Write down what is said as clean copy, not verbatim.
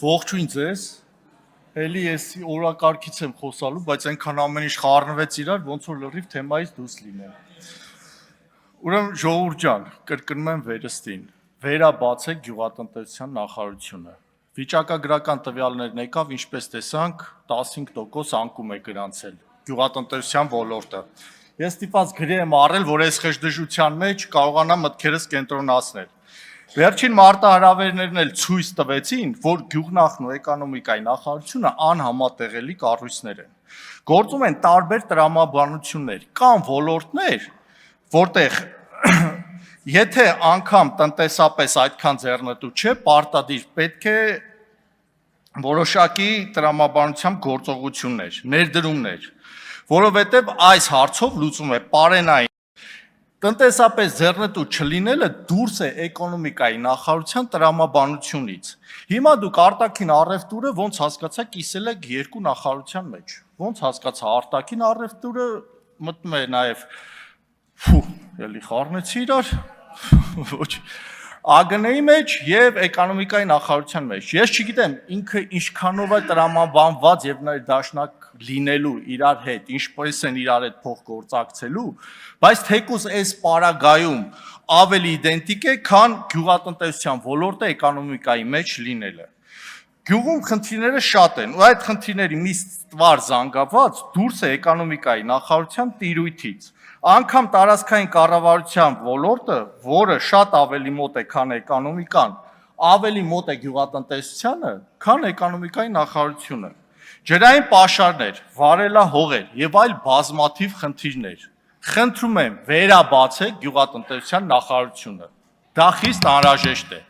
Ողջույն ձեզ, էլի ես օրակարգից եմ խոսալու, բայց այնքան ամեն ինչ խառնվեց իրար, ոնց որ լրիվ թեմայից դուրս լինեմ։ Ուրեմն ժողովուրդ ջան, կրկնում եմ վերստին, վերաբացեք գյուղատնտեսության նախարարությունը։ Վիճակագրական տվյալներն եկավ, ինչպես տեսանք, 15% անկում է գրանցել գյուղատնտեսության ոլորտը։ Ես ստիպված գրի եմ առել, որ այս խժդժության մեջ կարողանամ մտքերս կենտրոնացնել։ Վերջին մարտահրավերներն էլ ցույց տվեցին, որ գյուղնախն ու էկոնոմիկայի նախարարությունը անհամատեղելի կառույցներ են։ Գործում են տարբեր տրամաբանություններ, կան ոլորտներ, որտեղ եթե անգամ տնտեսապես այդքան ձեռնտու չէ, պարտադիր պետք է որոշակի տրամաբանությամբ գործողություններ, ներդրումներ, որովհետև այս հարցով լուծում է պարենային տնտեսապես ձեռնտու չլինելը դուրս է էկոնոմիկայի նախարարության տրամաբանությունից։ Հիմա դուք արտաքին առևտուրը ոնց հասկացա կիսել եք երկու նախարարության մեջ։ Ոնց հասկացա արտաքին առևտուրը մտնում է նաև էլի խառնեցի իրար, ոչ ԱԳՆ-ի մեջ եւ էկոնոմիկայի նախարարության մեջ։ Ես չգիտեմ ինքը ինչքանով է տրամաբանված եւ նայ դաշնակ լինելու իրար հետ, ինչպես են իրար հետ փոխգործակցելու, բայց թեկուզ այս պարագայում ավելի իդենտիկ է, քան գյուղատնտեսության ոլորտը էկոնոմիկայի մեջ լինելը։ Գյուղում խնդիրները շատ են, ու այդ խնդիրների մի ստվար զանգված դուրս է էկոնոմիկայի նախարարության տիրույթից։ Անգամ տարածքային կառավարության ոլորտը, որը շատ ավելի մոտ է, քան էկոնոմիկան, ավելի մոտ է գյուղատնտեսությանը, քան էկոնոմիկայի նախարարությունը։ Ջրային պաշարներ, վարելահողեր եւ այլ բազմաթիվ խնդիրներ։ Խնդրում եմ վերաբացեք գյուղատնտեսության նախարարությունը։ Դա խիստ անհրաժեշտ է։